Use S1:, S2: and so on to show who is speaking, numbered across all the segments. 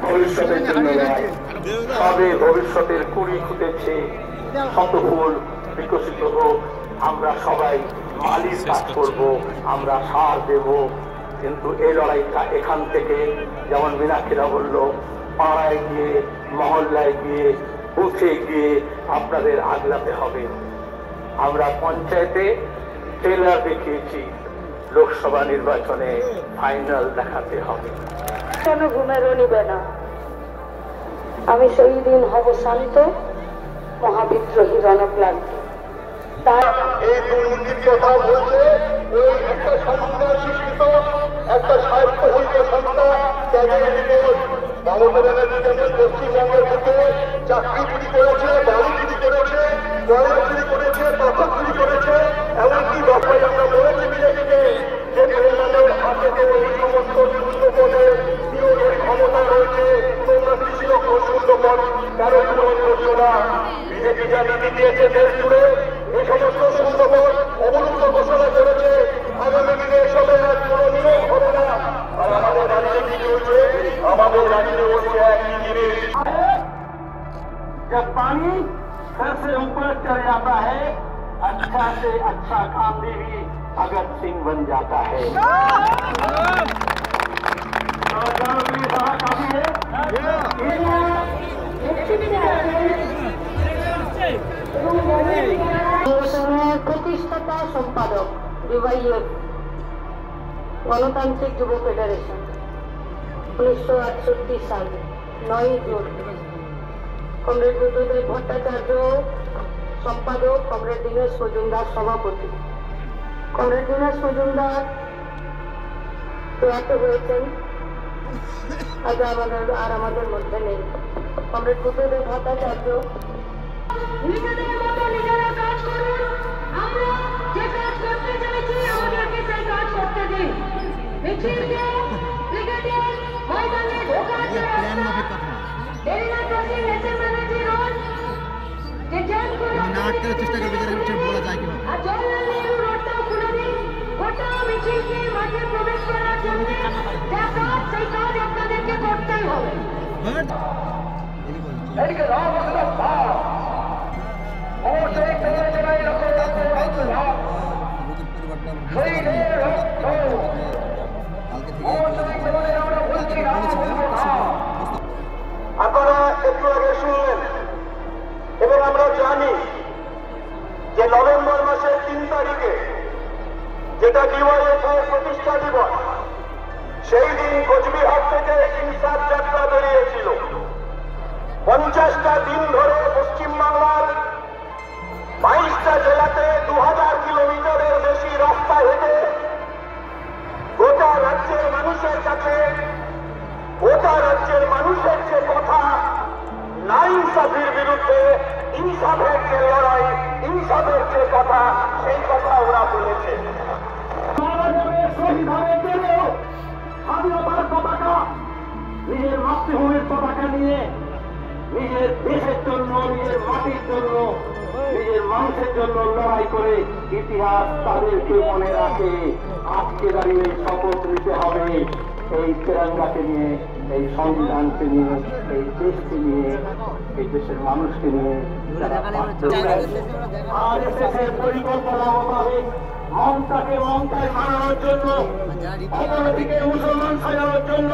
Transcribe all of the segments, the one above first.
S1: ভবিষ্যতের জন্য সবে ভবিষ্যতের কুড়ি ফুটেছে, শত ফুল বিকশিত হোক। আমরা সবাই মালির কাজ করব, আমরা সার দেব, কিন্তু এই লড়াইটা এখান থেকে, যেমন মীনাক্ষীরা বলল, পাড়ায় গিয়ে, মহল্লায় গিয়ে, বুথে গিয়ে আপনাদের আগলাতে হবে। আমরা পঞ্চায়েতে ট্রেলার দেখিয়েছি, লোকসভা নির্বাচনে ফাইনাল দেখাতে হবে।
S2: কেন ঘুমেরও নিবে না? আমি সেই দিন হব শান্ত, মহাবিদ্রোহী রণক্লান্ত। তার
S1: এই দুর্নীতির কথা বলছে ওই একটা সংস্থা শিক্ষিত, একটা স্বায়ত্তশাসিত সংস্থা মমতা ব্যানার্জি যেমন পশ্চিমবঙ্গের বুকে চাকরি চুরি করেছে, বাড়ি চুরি করেছে, কয়লা চুরি করেছে, পাথর চুরি করেছে, এমনকি দফায় আমরা বলেছি বিজেপিকে যে কল্যাণের হাতে এই সমস্ত শূন্য পদে নিয়োগের ক্ষমতা রয়েছে, তোমরা কৃষি শূন্য পদ কারো পূরণ করছো না। বিজেপি যা নীতি দিয়েছে দেশ জুড়ে, এই সমস্ত শূন্য পদ অবরুদ্ধ ঘোষণা করেছে। আগামী দিনে এসবের আর কোনো নিয়োগ হবে না। আর আমাদের রাজনীতি চলছে, আমাদের রাজনীতি বলছে একই জিনিস। जब पानी सर से ऊपर चढ़ जाता है, अच्छा से अच्छा काम भी भगत सिंह बन जाता है। काफी है।
S2: প্রতিষ্ঠাতা সম্পাদক ডিওয়াইএফ গণতান্ত্রিক যুব ফেডারেশন 1968 সাল 9 জুন। কমরেড বুদ্ধদেব ভট্টাচার্য সম্পাদক, কমরেড দীনেশ মজুমদার সভাপতি। কমরেড দীনেশ মজুমদার প্রয়াত হয়েছেন, আজ আমাদের মধ্যে নেই। কমরেড বুদ্ধদেব ভট্টাচার্য নিজেদের মতো নিজেরা কাজ করুন, আমরা যে কাজ করতে চাইছি আমাদেরকে সেই কাজ করতে দিন। মিছিল দিয়ে ব্রিগেডিয়ার ময়দানে ঢোকার যে রাস্তা, arena crossing SM Banerjee road, যে জ্যাম করে
S3: না আটকানোর চেষ্টা করবে, যারা উঠে বলা যায় কিভাবে,
S2: আর জওহরলাল নেহরু রোডটাও খুলে দিন। গোটা মিছিলকে মাঠে প্রবেশ করার জন্য যা কাজ, সেই কাজ আপনাদেরকে করতেই হবে।
S1: আপনারা একটু আগে শুনলেন, এবং আমরা জানি যে নভেম্বর মাসের 3 তারিখে, যেটা ডিওয়াইএফ এর প্রতিষ্ঠা দিবস, সেই দিন কোচবিহার থেকে ইনসাফ যাত্রা বেরিয়েছিল। 50টা দিন ধরে পশ্চিমবাংলার 22টা জেলাতে 2000 কিলোমিটারের বেশি রাস্তা হেঁটে গোটা রাজ্যের মানুষের কাছে, গোটা রাজ্যের মানুষের যে কথা, না ইনসাফের বিরুদ্ধে ইনসাফের যে লড়াই, ইনসাফের যে কথা, সেই কথা ওরা বলেছে। স্বাধীনতার পতাকা, নিজের মাতৃভূমির পতাকা নিয়ে, নিজের দেশের জন্য, নিজের মাটির জন্য, নিজের মানুষের জন্য লড়াই করে ইতিহাস তাদেরকে মনে রাখে। আজকে দাঁড়িয়ে শপথ নিতে হবে এই তেরঙ্গাকে নিয়ে, এই সংবিধানকে নিয়ে, এই দেশকে নিয়ে, এই দেশের মানুষকে নিয়ে। আর দেশের পরিকল্পনা মোতাবেক মমতাকে মমতায় মানানোর জন্য, অপরাধীকে মুসলমান সাজানোর জন্য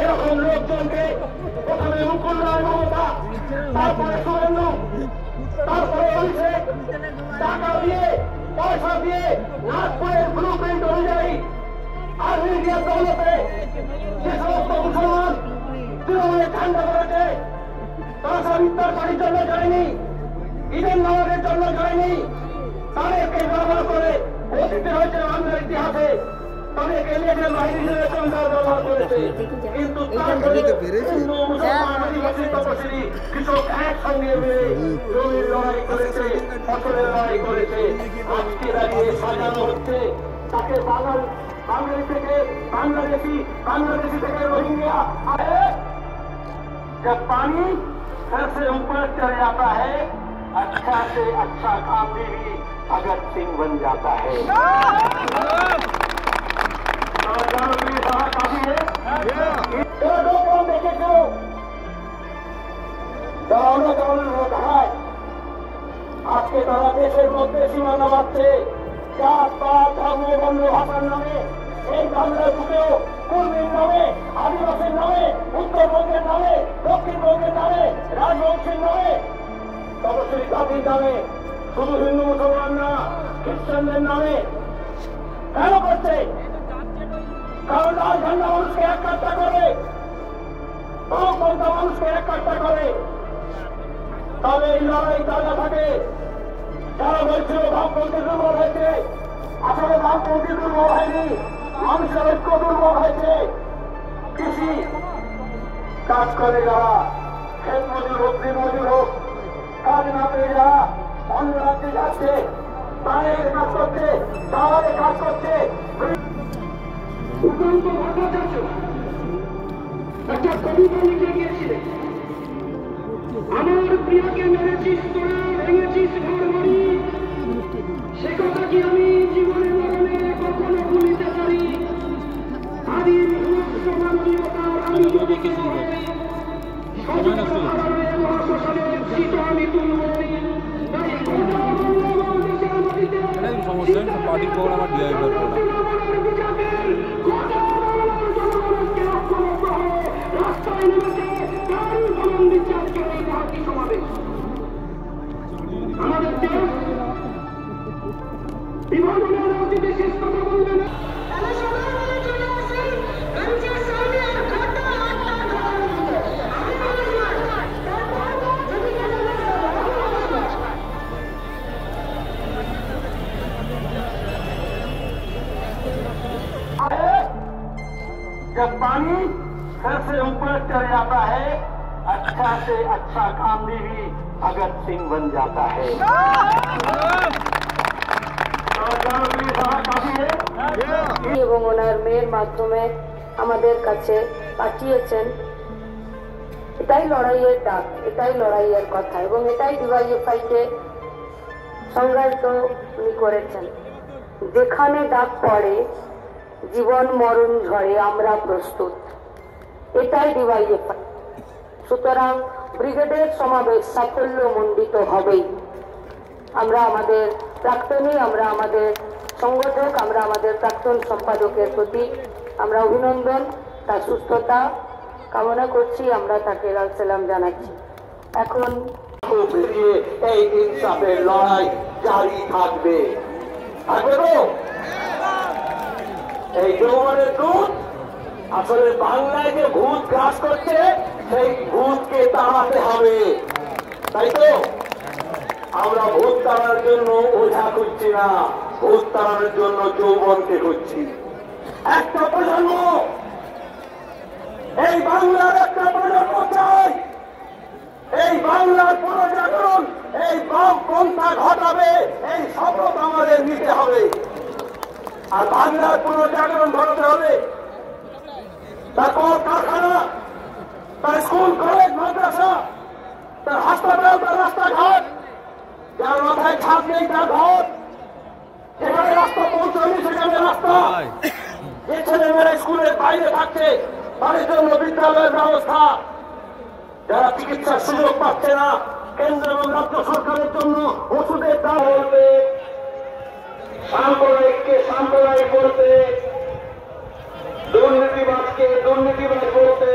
S1: এরকম লোকজনকে প্রথমে মুকুল রায় মমতা, তারপরে শুভেন্দু, তারপরে অভিষেক টাকা দিয়ে, পয়সা দিয়ে দুনিয়ার দৌলতে যে সমস্ত মুসলমান তৃণমূলের ঠান্ডা করেছে, তারা সব ইফতার পানির জন্য যায়নি, ঈদের নামাজের জন্য যায়নি, তাদেরকে ব্যবহার করে অতীতে হয়েছে বাংলার ইতিহাসে তাদেরকে এলিয়েছেন বাহিনী হিসেবে ব্যবহার করেছে। কিন্তু হিন্দু মুসলমান আদিবাসী তপশিলি কৃষক একসঙ্গে মিলে জমির লড়াই করেছে, ফসলের লড়াই করেছে। আজকে দাঁড়িয়ে সাজানো হচ্ছে তাকে বাঙালি থেকে বাংলাদেশি থেকে রোহিঙ্গা। जब पानी सर से ऊपर चढ़ जाता है, अच्छा से अच्छा काम भी भगत सिंह बन जाता है। काफी है दो कौन देखे क्यों আজকে তারা দেশের মধ্যে সীমানা বাঁধছে জাত পাত ধর্ম বর্ণ ভাষার নামে। এই বাংলার বুকেও কর্মীর নামে, আদিবাসীর নামে, উত্তরবঙ্গের নামে, দক্ষিণবঙ্গের নামে, রাজবংশের নামে, তপশিলি জাতির নামে, শুধু হিন্দু মুসলমান না খ্রিস্টানদের নামে কেন করছে? কারণ লাল ঝান্ডা মানুষকে এক কাট্টা করে, পন্থা মানুষকে এক কাট্টা করে। তবে এই লড়াই তাজা থাকে। যারা বলছিল বামপন্থী দুর্বল হয়েছে, আসলে বামপন্থী দুর্বল হয়নি, মানুষের ঐক্য দুর্বল হয়েছে। কৃষি কাজ করে যারা, ক্ষেত মজুর হোক, দিন মজুর হোক, কাজ না পেয়ে যারা অন্য রাজ্যে যাচ্ছে, তাদের কাজ করছে, তাদের কাজ করছে।
S2: উপান্ত ভট্টাচার্য একটা কবিতা লিখে গিয়েছিলেন, আমার প্রিয়কে মেরেছিস তোরা, ভেঙেছিস ঘর বাড়ি, সে কথা কি আমি জীবনে মরণে কখনো ভুলিতে পারি। আদিম মানবীয়তার আমি যদি কিছু মহাশ্মশানের শীত আমি তুলবই।
S4: সমস্যা পার্টি প্রোগ্রাম আর ডিআই
S2: রাস্তায় নেমেছে আমাদের দেশ বিভাজনের অতীতে শেষ কথা বলবে না।
S1: जब पानी सर से ऊपर चढ़ जाता है, अच्छा से अच्छा काम भी भगत सिंह बन जाता है।
S2: এবং ওনার মেয়ের মাধ্যমে আমাদের কাছে পাঠিয়েছেন। এটাই লড়াইয়ের ডাক, এটাই লড়াইয়ের কথা, এবং এটাই ডিওয়াইএফআইকে সংজ্ঞায়িত উনি করেছেন। যেখানে ডাক পড়ে জীবন মরণ ঝড়ে আমরা প্রস্তুত, এটাই ডিওয়াইএফআই। সুতরাং ব্রিগেডের সমাবেশ সাফল্য মণ্ডিত হবেই। আমরা আমাদের প্রাক্তনী, আমরা আমাদের সংগঠক, আমরা আমাদের প্রাক্তন সম্পাদকের প্রতি আমরা অভিনন্দন, তার সুস্থতা কামনা করছি, আমরা তাকে লাল সালাম জানাচ্ছি। এখন
S1: ফিরিয়ে এই ইনসাফের লড়াই জারি থাকবে। এই যৌবনের দুধ আসলে বাংলায় যে ভূত গ্রাস করছে, সেই ভূতকে তাড়াতে হবে। তাই তো আমরা ভূত তাড়ানোর জন্য ওঝা খুঁজছি না, ভূত তাড়ানোর জন্য যৌবনকে খুঁজছি। একটা প্রজন্ম, এই বাংলার একটা প্রজন্ম চাই। এই বাংলার পুনর্জাগরণ, এই বাম পন্থা ঘটাবে, এই শপথ আমাদের নিতে হবে। আর বাংলার পুনর্জাগরণ ঘটাতে হবে, তার কল কারখানা, তার স্কুল কলেজ মাদ্রাসা, তার হাসপাতাল, তার রাস্তাঘাট, যার মাথায় ছাদ নেই তার ঘর, যেখানে রাস্তা পৌঁছায়নি সেখানে রাস্তা, যে ছেলেমেয়েরা স্কুলের বাইরে থাকছে তাদের জন্য বিদ্যালয়ের ব্যবস্থা, যারা চিকিৎসার সুযোগ পাচ্ছে না, কেন্দ্র এবং রাজ্য সরকারের জন্য ওষুধের দাম বলতে, সাম্প্রদায়িককে সাম্প্রদায়িক বলতে, দুর্নীতিবাজকে দুর্নীতিবাজ বলতে,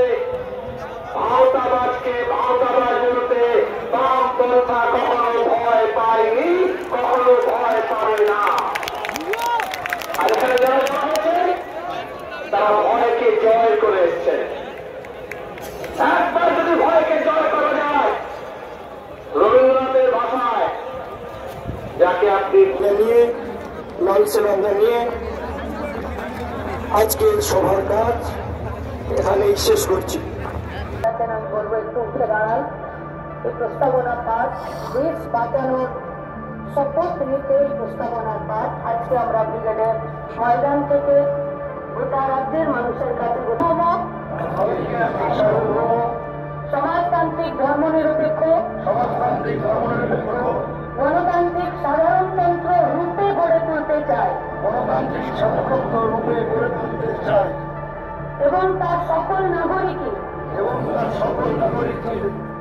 S1: ভাওতাবাজকে ভাওতাবাজ বলতে বামপন্থা কখনো ভয় পায়নি, কখনো ভয় পাবে না। আর এখানে যারা তারা শুভেচ্ছা জানিয়ে আজকের সভার কাজ এখানেই শেষ করছি।
S2: আমি বলবো একটু উঠে দাঁড়ান। এই প্রস্তাবনা পাঠ দেশ বাঁচানোর শপথ নিতে এই প্রস্তাবনার পাঠ আজকে আমরা ব্রিগেডের ময়দান থেকে গোটা রাজ্যের মানুষের কাছে সমাজতান্ত্রিক ধর্মনিরপেক্ষ গণতান্ত্রিক সাধারণতন্ত্র রূপে গড়ে তুলতে চায় এবং তার সকল নাগরিকই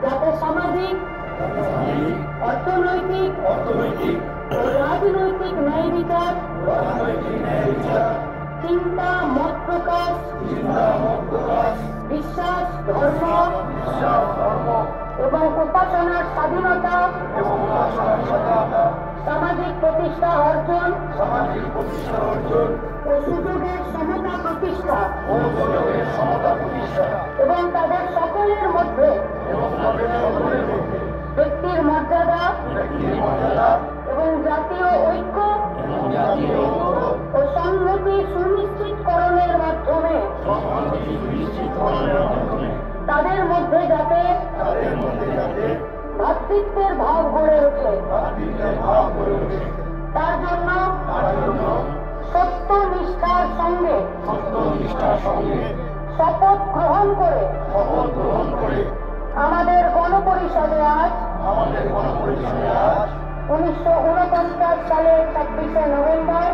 S2: যাতে সামাজিক অর্থনৈতিক ও রাজনৈতিক ন্যায় বিচার চিন্তা মত প্রকাশ বিশ্বাস ধর্ম এবং উপাসনার স্বাধীনতা সামাজিক প্রতিষ্ঠা অর্জন ও সুযোগের সমতা প্রতিষ্ঠা এবং তাদের সকলের মধ্যে ব্যক্তির মর্যাদা এবং জাতীয় ঐক্য ও সংহতি সুনিশ্চিতকরণের মাধ্যমে তাদের মধ্যে যাতে ভ্রাতৃত্বের ভাব গড়ে ওঠে তার জন্য সত্যনিষ্ঠার সঙ্গে শপথ গ্রহণ করে আমাদের গণপরিষদে আজ 1949 সালের 26শে নভেম্বর